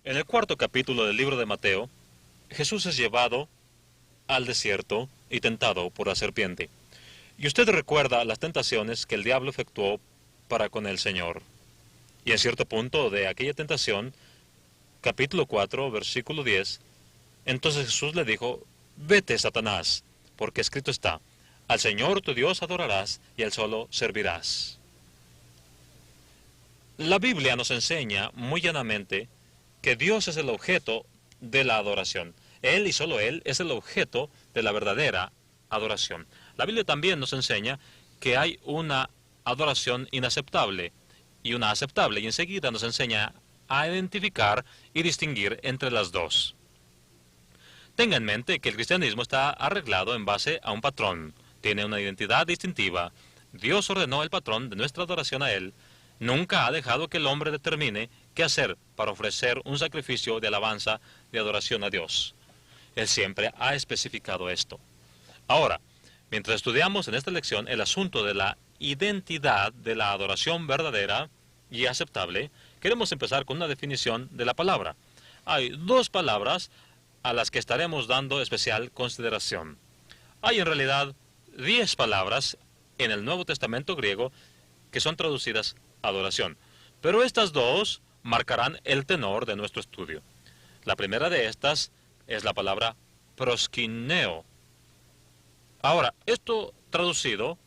En el cuarto capítulo del libro de Mateo, Jesús es llevado al desierto y tentado por la serpiente. Y usted recuerda las tentaciones que el diablo efectuó para con el Señor. Y en cierto punto de aquella tentación, capítulo 4, versículo 10, entonces Jesús le dijo: vete, Satanás, porque escrito está: al Señor tu Dios adorarás y a él solo servirás. La Biblia nos enseña muy llanamente que Dios es el objeto de la adoración. Él y solo Él es el objeto de la verdadera adoración. La Biblia también nos enseña que hay una adoración inaceptable y una aceptable, y enseguida nos enseña a identificar y distinguir entre las dos. Tenga en mente que el cristianismo está arreglado en base a un patrón, tiene una identidad distintiva. Dios ordenó el patrón de nuestra adoración a Él. Nunca ha dejado que el hombre determine qué hacer para ofrecer un sacrificio de alabanza, de adoración a Dios. Él siempre ha especificado esto. Ahora, mientras estudiamos en esta lección el asunto de la identidad de la adoración verdadera y aceptable, queremos empezar con una definición de la palabra. Hay dos palabras a las que estaremos dando especial consideración. Hay en realidad 10 palabras en el Nuevo Testamento griego que son traducidas adoración, pero estas dos marcarán el tenor de nuestro estudio. La primera de estas es la palabra proskineo. Ahora, esto traducido,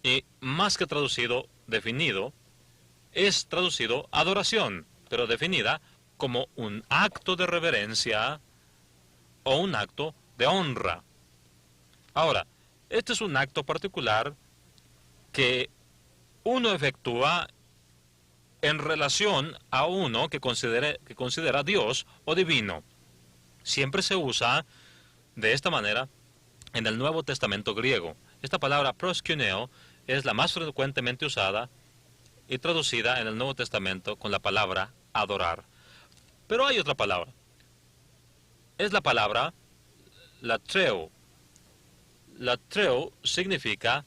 y más que traducido, definido, es traducido adoración, pero definida como un acto de reverencia o un acto de honra. Ahora, este es un acto particular que uno efectúa en relación a uno que considera Dios o divino. Siempre se usa de esta manera en el Nuevo Testamento griego. Esta palabra proskuneo es la más frecuentemente usada y traducida en el Nuevo Testamento con la palabra adorar. Pero hay otra palabra. Es la palabra latreo. Latreo significa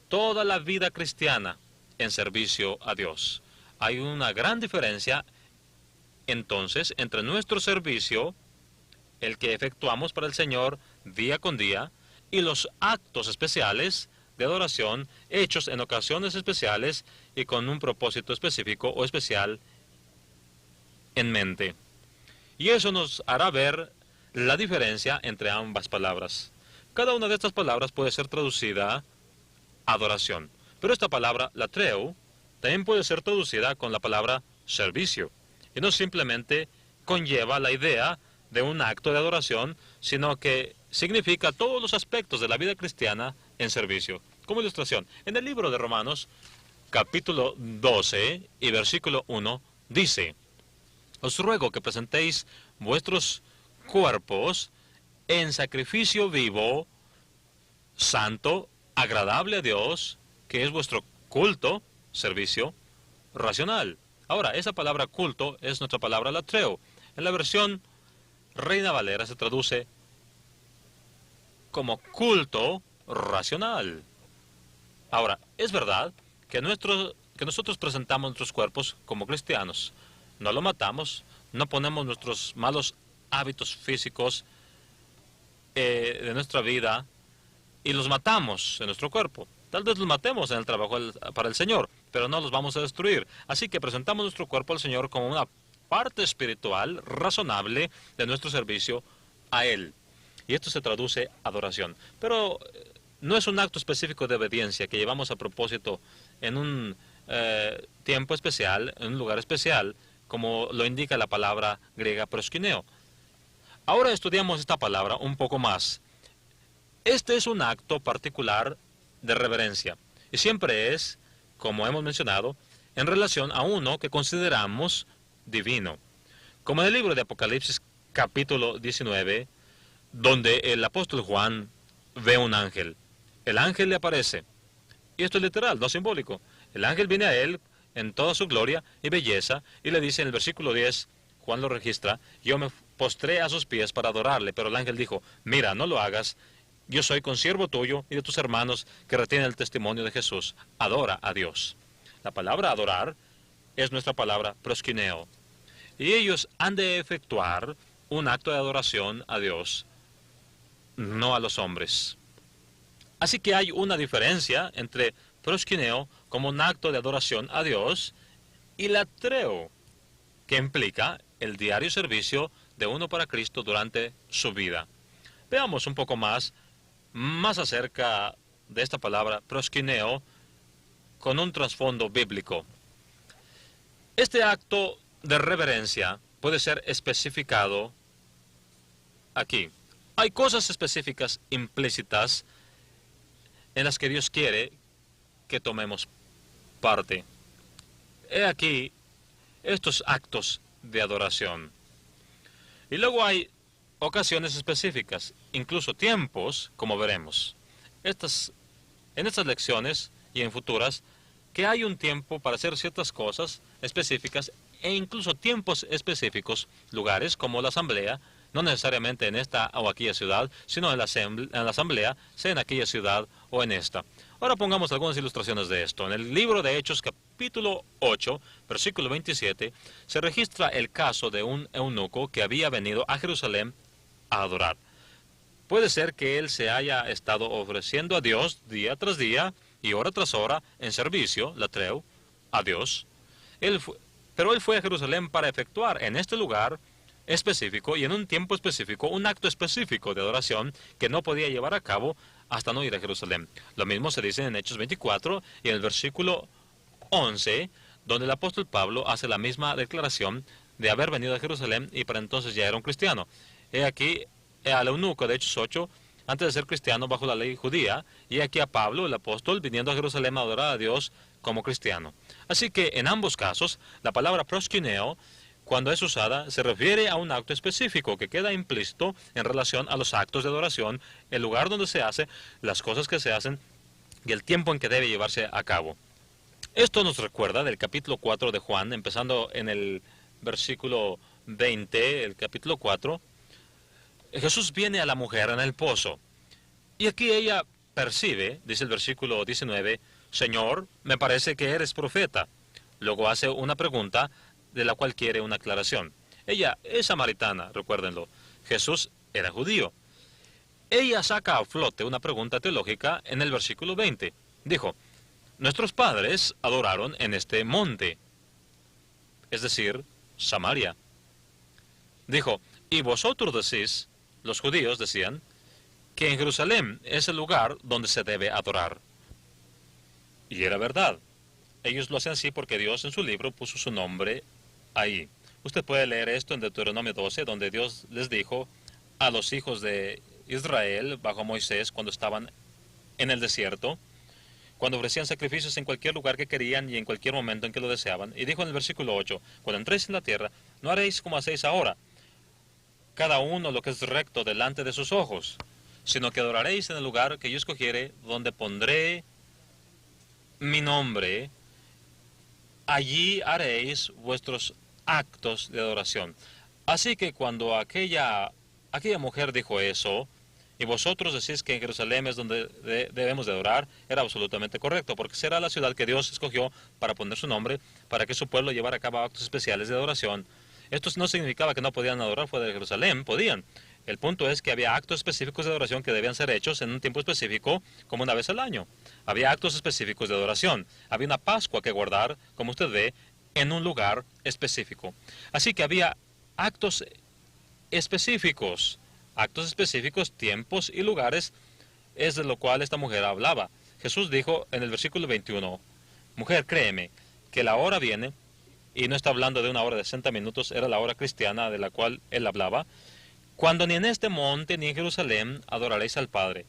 toda la vida cristiana en servicio a Dios. Hay una gran diferencia entonces entre nuestro servicio, el que efectuamos para el Señor día con día, y los actos especiales de adoración hechos en ocasiones especiales y con un propósito específico o especial en mente. Y eso nos hará ver la diferencia entre ambas palabras. Cada una de estas palabras puede ser traducida adoración, pero esta palabra latreo también puede ser traducida con la palabra servicio, y no simplemente conlleva la idea de un acto de adoración, sino que significa todos los aspectos de la vida cristiana en servicio. Como ilustración, en el libro de Romanos, capítulo 12 y versículo 1, dice: os ruego que presentéis vuestros cuerpos en sacrificio vivo, santo, agradable a Dios, que es vuestro culto, servicio, racional. Ahora, esa palabra culto es nuestra palabra latreo. En la versión Reina Valera se traduce como culto racional. Ahora, es verdad que nosotros presentamos nuestros cuerpos como cristianos. No lo matamos, no ponemos nuestros malos hábitos físicos de nuestra vida y los matamos en nuestro cuerpo. Tal vez los matemos en el trabajo para el Señor, pero no los vamos a destruir. Así que presentamos nuestro cuerpo al Señor como una parte espiritual razonable de nuestro servicio a Él. Y esto se traduce adoración. Pero no es un acto específico de obediencia que llevamos a propósito en un tiempo especial, en un lugar especial, como lo indica la palabra griega proskuneo. Ahora estudiamos esta palabra un poco más. Este es un acto particular de reverencia, y siempre es, como hemos mencionado, en relación a uno que consideramos divino. Como en el libro de Apocalipsis capítulo 19, donde el apóstol Juan ve un ángel. El ángel le aparece, y esto es literal, no simbólico. El ángel viene a él en toda su gloria y belleza, y le dice en el versículo 10, Juan lo registra: yo me postré a sus pies para adorarle, pero el ángel dijo: mira, no lo hagas, yo soy consiervo tuyo y de tus hermanos que retienen el testimonio de Jesús. Adora a Dios. La palabra adorar es nuestra palabra proskuneo. y ellos han de efectuar un acto de adoración a Dios, no a los hombres. Así que hay una diferencia entre proskineo como un acto de adoración a Dios y latreo, que implica el diario servicio de uno para Cristo durante su vida. Veamos un poco más acerca de esta palabra proskineo con un trasfondo bíblico. Este acto de reverencia puede ser especificado aquí. Hay cosas específicas implícitas en las que Dios quiere que tomemos parte. He aquí estos actos de adoración. Y luego hay ocasiones específicas, incluso tiempos, como veremos. En estas lecciones y en futuras, que hay un tiempo para hacer ciertas cosas específicas e incluso tiempos específicos, lugares como la asamblea, no necesariamente en esta o aquella ciudad, sino en la asamblea, sea en aquella ciudad o en esta. Ahora pongamos algunas ilustraciones de esto. En el libro de Hechos, capítulo 8, versículo 27, se registra el caso de un eunuco que había venido a Jerusalén a adorar. Puede ser que él se haya estado ofreciendo a Dios día tras día y hora tras hora en servicio, latreo, a Dios. Pero él fue a Jerusalén para efectuar en este lugar específico y en un tiempo específico un acto específico de adoración que no podía llevar a cabo hasta no ir a Jerusalén. Lo mismo se dice en Hechos 24 y en el versículo 11, donde el apóstol Pablo hace la misma declaración de haber venido a Jerusalén y para entonces ya era un cristiano. He aquí al eunuco de Hechos 8, antes de ser cristiano bajo la ley judía, y aquí a Pablo, el apóstol, viniendo a Jerusalén a adorar a Dios como cristiano. Así que en ambos casos, la palabra proskineo, cuando es usada, se refiere a un acto específico que queda implícito en relación a los actos de adoración, el lugar donde se hace, las cosas que se hacen y el tiempo en que debe llevarse a cabo. Esto nos recuerda del capítulo 4 de Juan, empezando en el versículo 20, el capítulo 4. Jesús viene a la mujer en el pozo, y aquí ella percibe, dice el versículo 19, Señor, me parece que eres profeta. Luego hace una pregunta de la cual quiere una aclaración. Ella es samaritana, recuérdenlo. Jesús era judío. Ella saca a flote una pregunta teológica en el versículo 20. Dijo, nuestros padres adoraron en este monte, es decir, Samaria. Dijo, y vosotros decís, los judíos decían, que en Jerusalén es el lugar donde se debe adorar. Y era verdad. Ellos lo hacen así porque Dios en su libro puso su nombre ahí. Usted puede leer esto en Deuteronomio 12, donde Dios les dijo a los hijos de Israel bajo Moisés cuando estaban en el desierto, cuando ofrecían sacrificios en cualquier lugar que querían y en cualquier momento en que lo deseaban. Y dijo en el versículo 8, cuando entréis en la tierra, no haréis como hacéis ahora, cada uno lo que es recto delante de sus ojos, sino que adoraréis en el lugar que yo escogiere, donde pondré mi nombre, allí haréis vuestros actos de adoración. Así que cuando aquella mujer dijo eso, y vosotros decís que en Jerusalén es donde debemos de adorar, era absolutamente correcto, porque será la ciudad que Dios escogió para poner su nombre, para que su pueblo llevara a cabo actos especiales de adoración. Esto no significaba que no podían adorar fuera de Jerusalén, podían. El punto es que había actos específicos de adoración que debían ser hechos en un tiempo específico, como una vez al año. Había actos específicos de adoración. Había una Pascua que guardar, como usted ve, en un lugar específico. Así que había actos específicos, tiempos y lugares, es de lo cual esta mujer hablaba. Jesús dijo en el versículo 21, mujer, créeme, que la hora viene, y no está hablando de una hora de 60 minutos, era la hora cristiana de la cual él hablaba, cuando ni en este monte ni en Jerusalén adoraréis al Padre.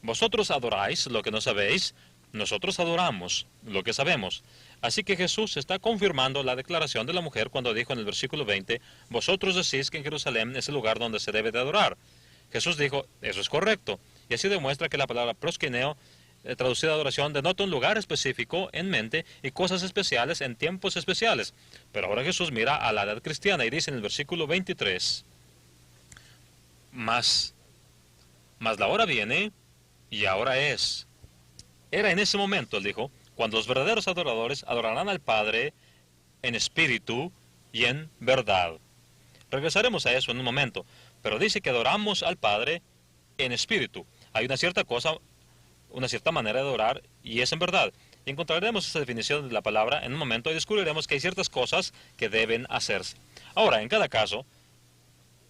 Vosotros adoráis lo que no sabéis, nosotros adoramos lo que sabemos. Así que Jesús está confirmando la declaración de la mujer cuando dijo en el versículo 20, vosotros decís que en Jerusalén es el lugar donde se debe de adorar. Jesús dijo, eso es correcto. Y así demuestra que la palabra proskineo, traducida adoración, denota un lugar específico en mente y cosas especiales en tiempos especiales. Pero ahora Jesús mira a la edad cristiana y dice en el versículo 23, Mas la hora viene y ahora es. Era en ese momento, él dijo, cuando los verdaderos adoradores adorarán al Padre en espíritu y en verdad. Regresaremos a eso en un momento, pero dice que adoramos al Padre en espíritu. Hay una cierta cosa, una cierta manera de adorar, y es en verdad. Y encontraremos esa definición de la palabra en un momento y descubriremos que hay ciertas cosas que deben hacerse. Ahora, en cada caso,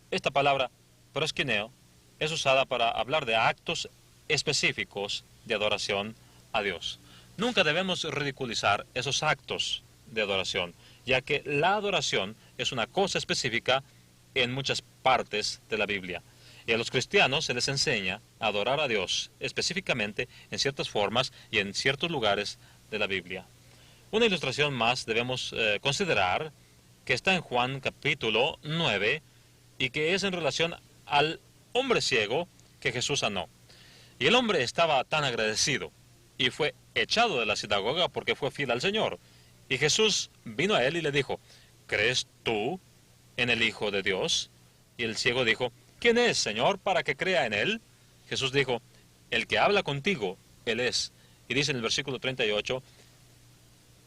esta palabra proskineo es usada para hablar de actos específicos de adoración a Dios. Nunca debemos ridiculizar esos actos de adoración, ya que la adoración es una cosa específica en muchas partes de la Biblia. Y a los cristianos se les enseña a adorar a Dios específicamente en ciertas formas y en ciertos lugares de la Biblia. Una ilustración más debemos considerar que está en Juan capítulo 9 y que es en relación al hombre ciego que Jesús sanó. Y el hombre estaba tan agradecido y fue echado de la sinagoga porque fue fiel al Señor. Y Jesús vino a él y le dijo, ¿crees tú en el Hijo de Dios? Y el ciego dijo, ¿quién es, Señor, para que crea en él? Jesús dijo, el que habla contigo, él es. Y dice en el versículo 38,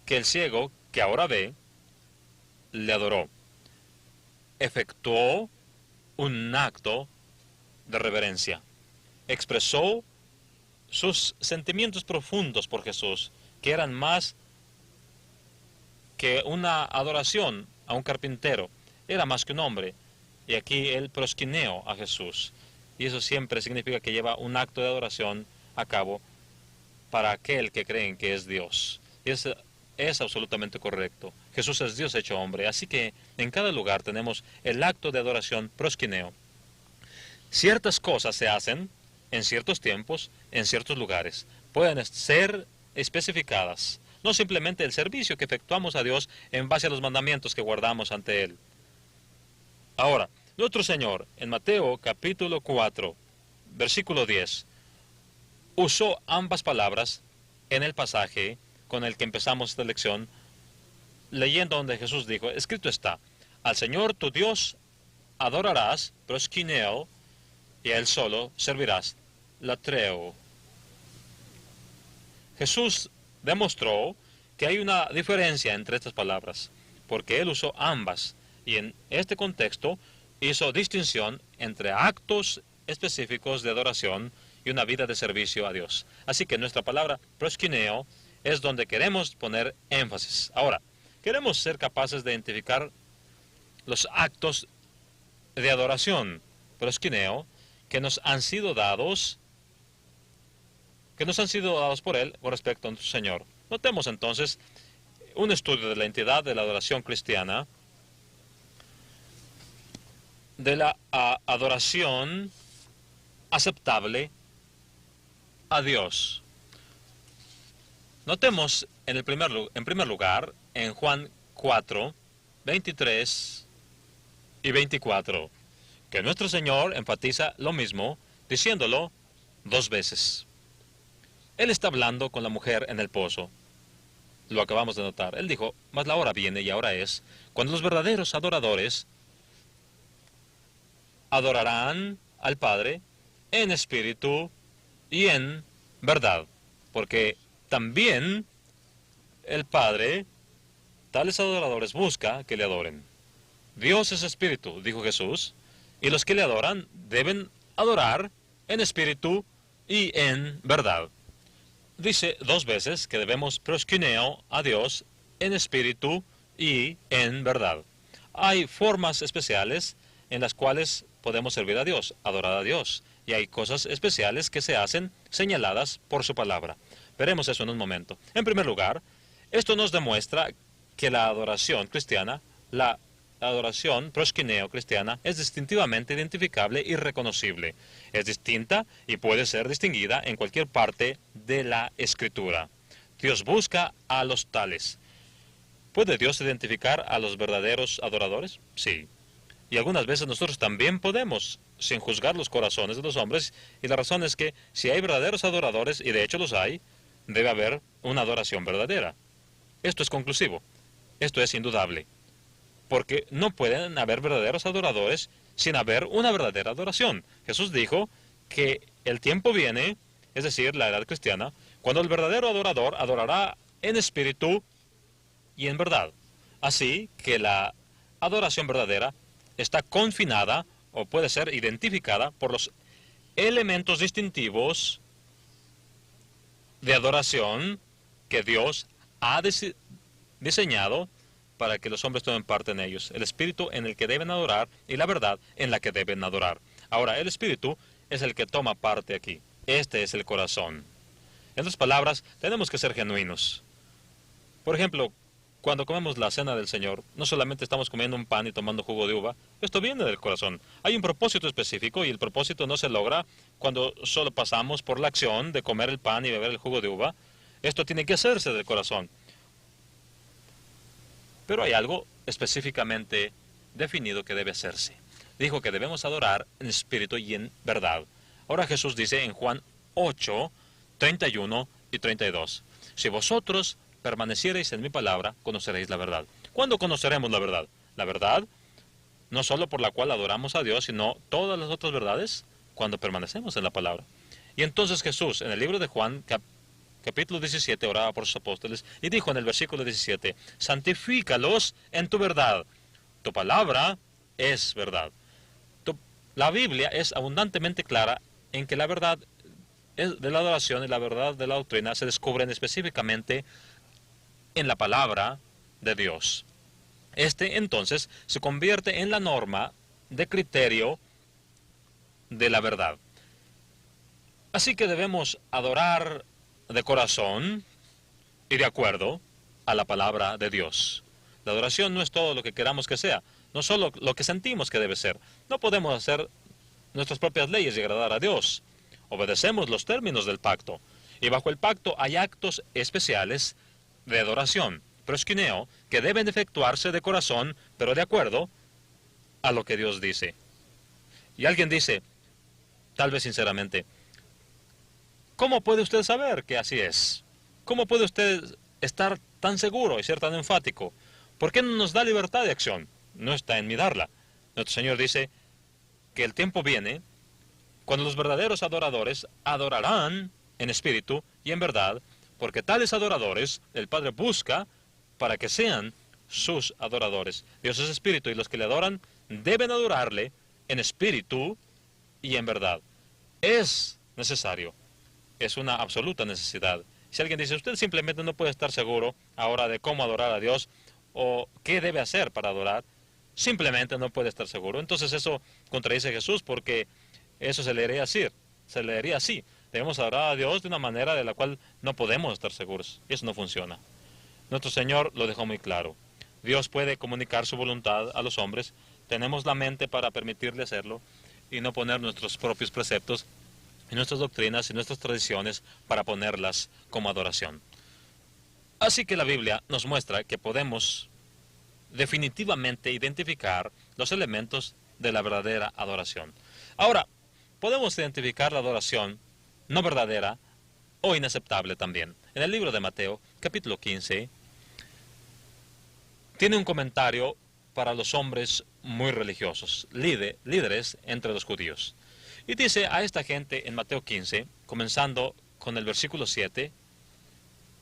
que el ciego, que ahora ve, le adoró. Efectuó un acto de reverencia. Expresó sus sentimientos profundos por Jesús, que eran más que una adoración a un carpintero, era más que un hombre. Y aquí él prosquineó a Jesús. Y eso siempre significa que lleva un acto de adoración a cabo para aquel que creen que es Dios. Y es absolutamente correcto. Jesús es Dios hecho hombre. Así que en cada lugar tenemos el acto de adoración prosquineo. Ciertas cosas se hacen en ciertos tiempos, en ciertos lugares. Pueden ser especificadas. No simplemente el servicio que efectuamos a Dios en base a los mandamientos que guardamos ante Él. Ahora, nuestro Señor, en Mateo capítulo 4, versículo 10, usó ambas palabras en el pasaje con el que empezamos esta lección, leyendo donde Jesús dijo, escrito está, al Señor tu Dios adorarás, proskineo, y a Él solo servirás, latreo. Jesús demostró que hay una diferencia entre estas palabras, porque Él usó ambas, y en este contexto hizo distinción entre actos específicos de adoración y una vida de servicio a Dios. Así que nuestra palabra proskineo es donde queremos poner énfasis. Ahora, queremos ser capaces de identificar los actos de adoración proskineo que nos han sido dados por Él con respecto a nuestro Señor. Notemos entonces un estudio de la entidad de la adoración cristiana, de la adoración aceptable a Dios. Notemos en primer lugar en Juan 4, 23 y 24, que nuestro Señor enfatiza lo mismo, diciéndolo dos veces. Él está hablando con la mujer en el pozo. Lo acabamos de notar. Él dijo, mas la hora viene y ahora es, cuando los verdaderos adoradores adorarán al Padre en espíritu y en verdad. Porque también el Padre, tales adoradores, busca que le adoren. Dios es espíritu, dijo Jesús, y los que le adoran deben adorar en espíritu y en verdad. Dice dos veces que debemos proskineo a Dios en espíritu y en verdad. Hay formas especiales en las cuales podemos servir a Dios, adorar a Dios, y hay cosas especiales que se hacen señaladas por su palabra. Veremos eso en un momento. En primer lugar, esto nos demuestra que la adoración cristiana, la adoración proskineo cristiana, es distintivamente identificable y reconocible. Es distinta y puede ser distinguida en cualquier parte de la Escritura. Dios busca a los tales. ¿Puede Dios identificar a los verdaderos adoradores? Sí. Y algunas veces nosotros también podemos, sin juzgar los corazones de los hombres, y la razón es que si hay verdaderos adoradores, y de hecho los hay, debe haber una adoración verdadera. Esto es conclusivo. Esto es indudable. Porque no pueden haber verdaderos adoradores sin haber una verdadera adoración. Jesús dijo que el tiempo viene, es decir, la edad cristiana, cuando el verdadero adorador adorará en espíritu y en verdad. Así que la adoración verdadera está confinada o puede ser identificada por los elementos distintivos de adoración que Dios ha diseñado para que los hombres tomen parte en ellos. El espíritu en el que deben adorar y la verdad en la que deben adorar. Ahora, el espíritu es el que toma parte aquí. Este es el corazón. En otras palabras, tenemos que ser genuinos. Por ejemplo, cuando comemos la cena del Señor, no solamente estamos comiendo un pan y tomando jugo de uva, esto viene del corazón. Hay un propósito específico y el propósito no se logra cuando solo pasamos por la acción de comer el pan y beber el jugo de uva. Esto tiene que hacerse del corazón. Pero hay algo específicamente definido que debe hacerse. Dijo que debemos adorar en espíritu y en verdad. Ahora Jesús dice en Juan 8, 31 y 32, si vosotros permaneciereis en mi palabra, conoceréis la verdad. ¿Cuándo conoceremos la verdad? La verdad, no solo por la cual adoramos a Dios, sino todas las otras verdades, cuando permanecemos en la palabra. Y entonces Jesús, en el libro de Juan, capítulo 17, oraba por sus apóstoles, y dijo en el versículo 17, santifícalos en tu verdad. Tu palabra es verdad. La Biblia es abundantemente clara en que la verdad de la adoración y la verdad de la doctrina se descubren específicamente en la palabra de Dios. Este entonces se convierte en la norma de criterio de la verdad. Así que debemos adorar de corazón y de acuerdo a la palabra de Dios. La adoración no es todo lo que queramos que sea, no solo lo que sentimos que debe ser. No podemos hacer nuestras propias leyes y agradar a Dios. Obedecemos los términos del pacto. Y bajo el pacto hay actos especiales de adoración, proskineo, que deben efectuarse de corazón, pero de acuerdo a lo que Dios dice. Y alguien dice, tal vez sinceramente, ¿cómo puede usted saber que así es? ¿Cómo puede usted estar tan seguro y ser tan enfático? ¿Por qué no nos da libertad de acción? No está en mí darla. Nuestro Señor dice que el tiempo viene cuando los verdaderos adoradores adorarán en espíritu y en verdad, porque tales adoradores el Padre busca para que sean sus adoradores. Dios es espíritu y los que le adoran deben adorarle en espíritu y en verdad. Es necesario, es una absoluta necesidad. Si alguien dice, usted simplemente no puede estar seguro ahora de cómo adorar a Dios o qué debe hacer para adorar, simplemente no puede estar seguro. Entonces eso contradice a Jesús porque eso se leería así. Debemos adorar a Dios de una manera de la cual no podemos estar seguros. Y eso no funciona. Nuestro Señor lo dejó muy claro. Dios puede comunicar su voluntad a los hombres. Tenemos la mente para permitirle hacerlo y no poner nuestros propios preceptos y nuestras doctrinas y nuestras tradiciones para ponerlas como adoración. Así que la Biblia nos muestra que podemos definitivamente identificar los elementos de la verdadera adoración. Ahora, podemos identificar la adoración no verdadera o inaceptable también. En el libro de Mateo, capítulo 15, tiene un comentario para los hombres muy religiosos, líderes entre los judíos. Y dice a esta gente en Mateo 15, comenzando con el versículo 7,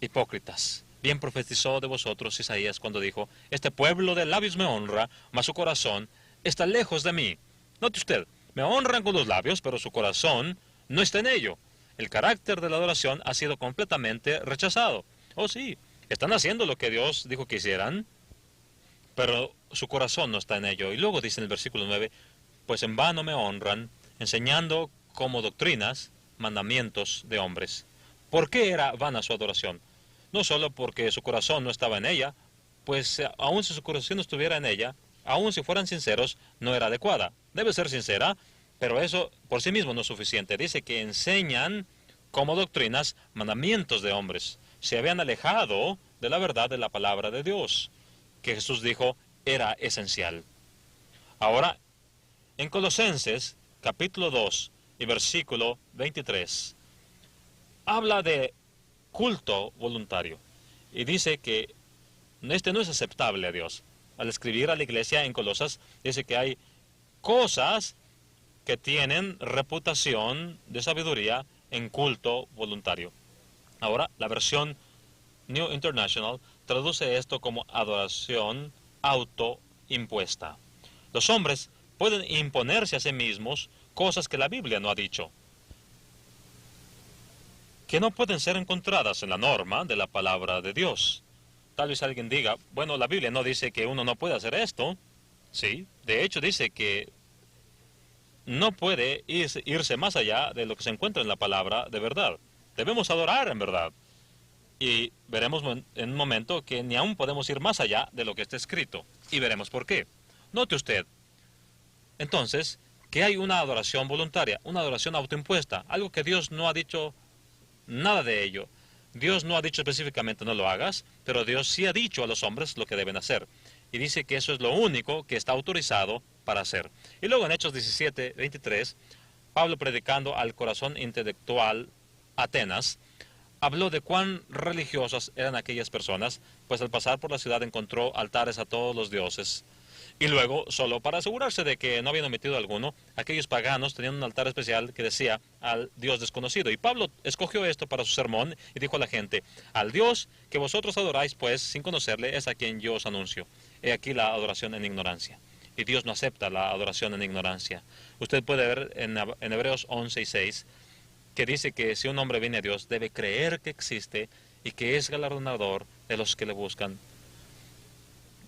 hipócritas, bien profetizó de vosotros Isaías cuando dijo, este pueblo de labios me honra, mas su corazón está lejos de mí. Note usted, me honran con los labios, pero su corazón no está en ello. El carácter de la adoración ha sido completamente rechazado. Oh sí, están haciendo lo que Dios dijo que hicieran, pero su corazón no está en ello. Y luego dice en el versículo 9, pues en vano me honran, enseñando como doctrinas mandamientos de hombres. ¿Por qué era vana su adoración? No solo porque su corazón no estaba en ella, pues aun si su corazón no estuviera en ella, aun si fueran sinceros, no era adecuada. Debe ser sincera, pero eso por sí mismo no es suficiente. Dice que enseñan como doctrinas mandamientos de hombres. Se habían alejado de la verdad de la palabra de Dios, que Jesús dijo era esencial. Ahora, en Colosenses, capítulo 2 y versículo 23, habla de culto voluntario. Y dice que este no es aceptable a Dios. Al escribir a la iglesia en Colosas, dice que hay cosas que tienen reputación de sabiduría en culto voluntario. Ahora, la versión New International traduce esto como adoración impuesta. Los hombres pueden imponerse a sí mismos cosas que la Biblia no ha dicho, que no pueden ser encontradas en la norma de la palabra de Dios. Tal vez alguien diga, bueno, la Biblia no dice que uno no puede hacer esto. Sí, de hecho dice que no puede irse más allá de lo que se encuentra en la palabra de verdad. Debemos adorar en verdad. Y veremos en un momento que ni aún podemos ir más allá de lo que está escrito. Y veremos por qué. Note usted, entonces, que hay una adoración voluntaria, una adoración autoimpuesta, algo que Dios no ha dicho nada de ello. Dios no ha dicho específicamente no lo hagas, pero Dios sí ha dicho a los hombres lo que deben hacer. Y dice que eso es lo único que está autorizado para hacer. Y luego en Hechos 17:23, Pablo, predicando al corazón intelectual Atenas, habló de cuán religiosas eran aquellas personas, pues al pasar por la ciudad encontró altares a todos los dioses. Y luego, solo para asegurarse de que no habían omitido alguno, aquellos paganos tenían un altar especial que decía al Dios desconocido. Y Pablo escogió esto para su sermón y dijo a la gente, al Dios que vosotros adoráis, pues, sin conocerle, es a quien yo os anuncio. He aquí la adoración en ignorancia. Y Dios no acepta la adoración en ignorancia. Usted puede ver en Hebreos 11:6, que dice que si un hombre viene a Dios, debe creer que existe y que es galardonador de los que le buscan.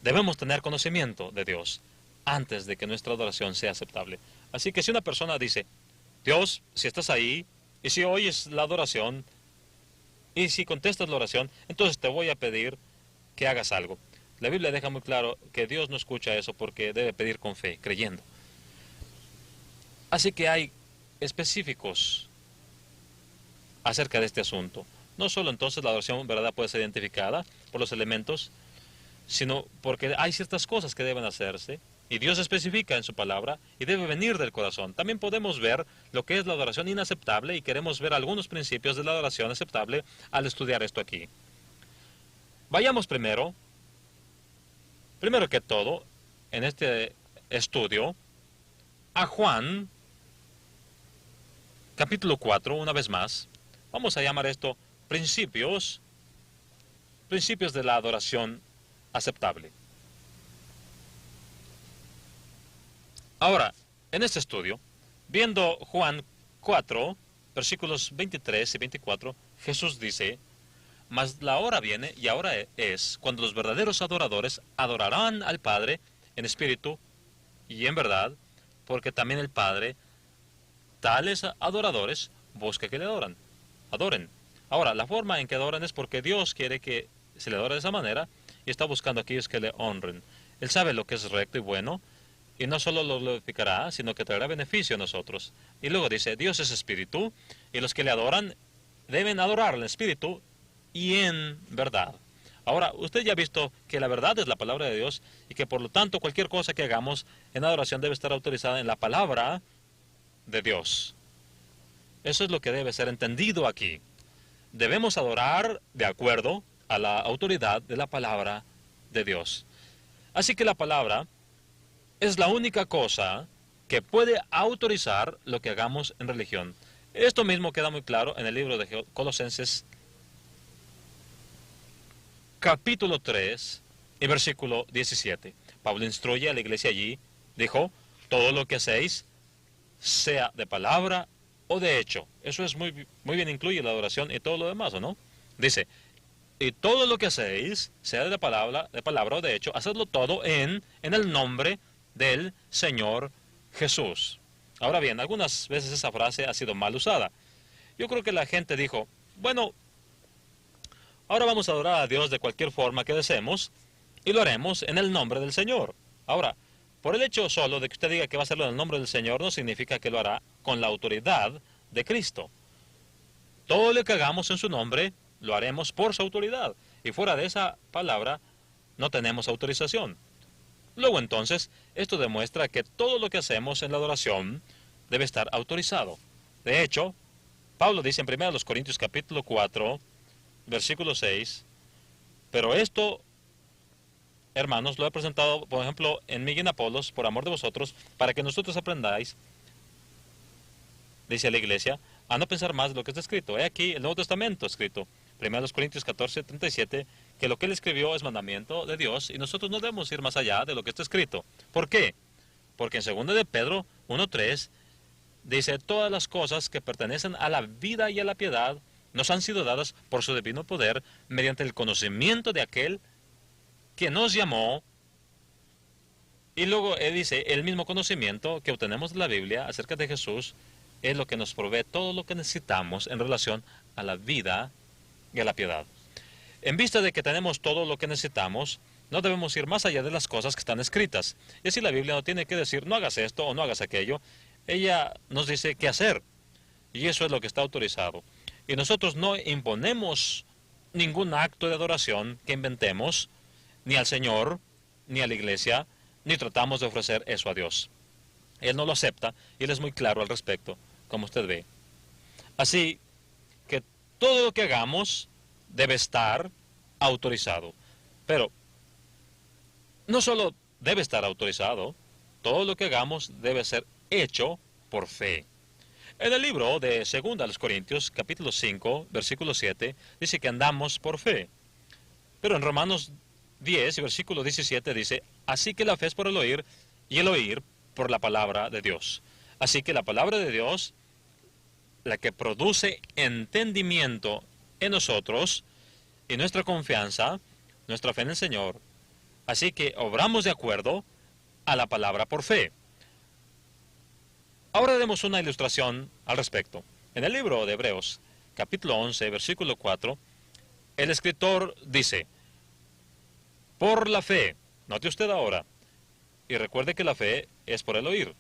Debemos tener conocimiento de Dios antes de que nuestra adoración sea aceptable. Así que si una persona dice, Dios, si estás ahí, y si oyes la adoración, y si contestas la oración, entonces te voy a pedir que hagas algo. La Biblia deja muy claro que Dios no escucha eso porque debe pedir con fe, creyendo. Así que hay específicos acerca de este asunto. No solo entonces la adoración, ¿verdad?, puede ser identificada por los elementos, sino porque hay ciertas cosas que deben hacerse, y Dios especifica en su palabra, y debe venir del corazón. También podemos ver lo que es la adoración inaceptable, y queremos ver algunos principios de la adoración aceptable al estudiar esto aquí. Vayamos primero que todo, en este estudio, a Juan, capítulo 4, una vez más. Vamos a llamar esto principios de la adoración aceptable. Ahora, en este estudio, viendo Juan 4, versículos 23 y 24, Jesús dice, mas la hora viene, y ahora es, cuando los verdaderos adoradores adorarán al Padre en espíritu y en verdad, porque también el Padre, tales adoradores, busca que le adoren. Ahora, la forma en que adoran es porque Dios quiere que se le adore de esa manera, y está buscando a aquellos que le honren. Él sabe lo que es recto y bueno, y no solo lo glorificará, sino que traerá beneficio a nosotros. Y luego dice, Dios es espíritu, y los que le adoran deben adorar en espíritu y en verdad. Ahora, usted ya ha visto que la verdad es la palabra de Dios, y que por lo tanto cualquier cosa que hagamos en adoración debe estar autorizada en la palabra de Dios. Eso es lo que debe ser entendido aquí. Debemos adorar de acuerdo a la autoridad de la palabra de Dios. Así que la palabra es la única cosa que puede autorizar lo que hagamos en religión. Esto mismo queda muy claro en el libro de Colosenses, capítulo 3 y versículo 17. Pablo instruye a la iglesia allí, dijo, todo lo que hacéis, sea de palabra o de hecho. Eso es muy bien, incluye la adoración y todo lo demás, ¿o no? Dice, y todo lo que hacéis, sea de palabra o de hecho, hacedlo todo en el nombre del Señor Jesús. Ahora bien, algunas veces esa frase ha sido mal usada. Yo creo que la gente dijo, bueno, ahora vamos a adorar a Dios de cualquier forma que deseemos, y lo haremos en el nombre del Señor. Ahora, por el hecho solo de que usted diga que va a hacerlo en el nombre del Señor, no significa que lo hará con la autoridad de Cristo. Todo lo que hagamos en su nombre, lo haremos por su autoridad. Y fuera de esa palabra, no tenemos autorización. Luego entonces, esto demuestra que todo lo que hacemos en la adoración debe estar autorizado. De hecho, Pablo dice en 1 Corintios capítulo 4, versículo 6, pero esto, hermanos, lo he presentado, por ejemplo, en Miguel Apolos, por amor de vosotros, para que nosotros aprendáis, dice la iglesia, a no pensar más de lo que está escrito. He aquí el Nuevo Testamento escrito, 1 Corintios 14, 37, que lo que él escribió es mandamiento de Dios y nosotros no debemos ir más allá de lo que está escrito. ¿Por qué? Porque en 2 de Pedro 1:3 dice, todas las cosas que pertenecen a la vida y a la piedad nos han sido dadas por su divino poder mediante el conocimiento de aquel que nos llamó. Y luego él dice, el mismo conocimiento que obtenemos de la Biblia acerca de Jesús es lo que nos provee todo lo que necesitamos en relación a la vida y a la piedad. En vista de que tenemos todo lo que necesitamos, no debemos ir más allá de las cosas que están escritas. Y así la Biblia no tiene que decir, no hagas esto o no hagas aquello. Ella nos dice qué hacer. Y eso es lo que está autorizado. Y nosotros no imponemos ningún acto de adoración que inventemos, ni al Señor, ni a la iglesia, ni tratamos de ofrecer eso a Dios. Él no lo acepta y Él es muy claro al respecto, como usted ve. Así que todo lo que hagamos debe estar autorizado. Pero no solo debe estar autorizado, todo lo que hagamos debe ser hecho por fe. En el libro de 2 Corintios, capítulo 5, versículo 7, dice que andamos por fe. Pero en Romanos 10, versículo 17 dice, así que la fe es por el oír, y el oír por la palabra de Dios. Así que la palabra de Dios, la que produce entendimiento en nosotros, y nuestra confianza, nuestra fe en el Señor. Así que obramos de acuerdo a la palabra por fe. Ahora demos una ilustración al respecto. En el libro de Hebreos, capítulo 11, versículo 4, el escritor dice, por la fe, note usted ahora, y recuerde que la fe es por el oír.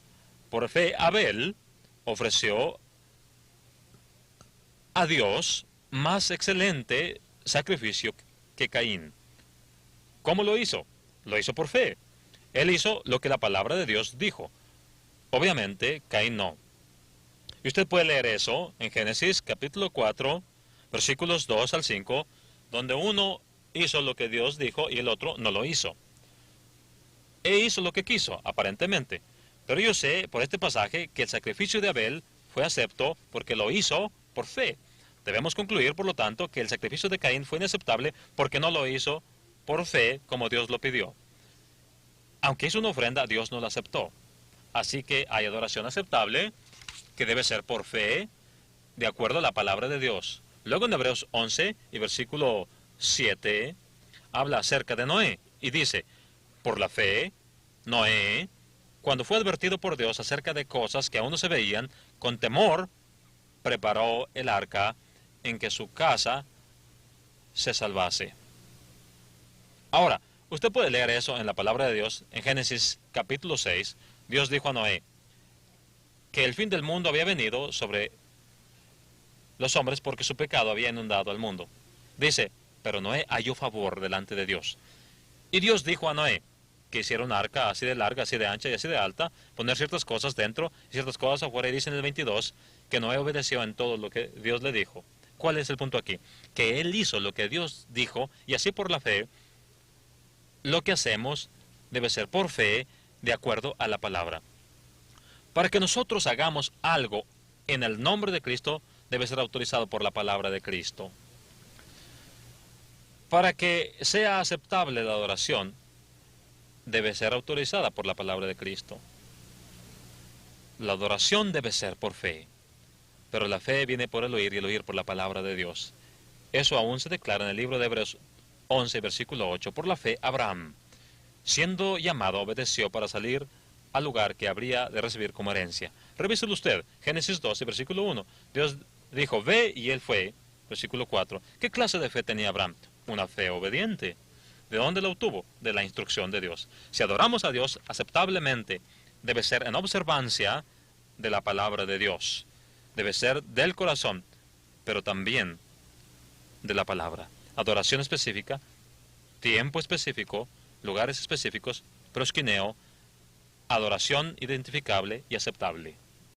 Por fe Abel ofreció a Dios más excelente sacrificio que Caín. ¿Cómo lo hizo? Lo hizo por fe. Él hizo lo que la palabra de Dios dijo. Obviamente, Caín no. Y usted puede leer eso en Génesis capítulo 4, versículos 2 al 5, donde uno hizo lo que Dios dijo y el otro no lo hizo. E hizo lo que quiso, aparentemente. Pero yo sé por este pasaje que el sacrificio de Abel fue acepto porque lo hizo por fe. Debemos concluir, por lo tanto, que el sacrificio de Caín fue inaceptable porque no lo hizo por fe como Dios lo pidió. Aunque hizo una ofrenda, Dios no la aceptó. Así que hay adoración aceptable que debe ser por fe, de acuerdo a la palabra de Dios. Luego en Hebreos 11 y versículo 7 habla acerca de Noé y dice, por la fe, Noé, cuando fue advertido por Dios acerca de cosas que aún no se veían, con temor preparó el arca en que su casa se salvase. Ahora, usted puede leer eso en la palabra de Dios, en Génesis capítulo 6. Dios dijo a Noé que el fin del mundo había venido sobre los hombres porque su pecado había inundado al mundo. Dice, pero Noé halló favor delante de Dios. Y Dios dijo a Noé que hiciera un arca así de larga, así de ancha y así de alta, poner ciertas cosas dentro y ciertas cosas afuera. Y dice en el 22 que Noé obedeció en todo lo que Dios le dijo. ¿Cuál es el punto aquí? Que él hizo lo que Dios dijo y así por la fe, lo que hacemos debe ser por fe, de acuerdo a la palabra. Para que nosotros hagamos algo en el nombre de Cristo, debe ser autorizado por la palabra de Cristo. Para que sea aceptable la adoración, debe ser autorizada por la palabra de Cristo. La adoración debe ser por fe, pero la fe viene por el oír y el oír por la palabra de Dios. Eso aún se declara en el libro de Hebreos 11, versículo 8. Por la fe, Abraham, siendo llamado, obedeció para salir al lugar que habría de recibir como herencia. Revíselo usted, Génesis 12, versículo 1. Dios dijo, ve, y él fue. Versículo 4. ¿Qué clase de fe tenía Abraham? Una fe obediente. ¿De dónde la obtuvo? De la instrucción de Dios. Si adoramos a Dios aceptablemente, debe ser en observancia de la palabra de Dios. Debe ser del corazón, pero también de la palabra. Adoración específica, tiempo específico, lugares específicos, prosquineo, adoración identificable y aceptable.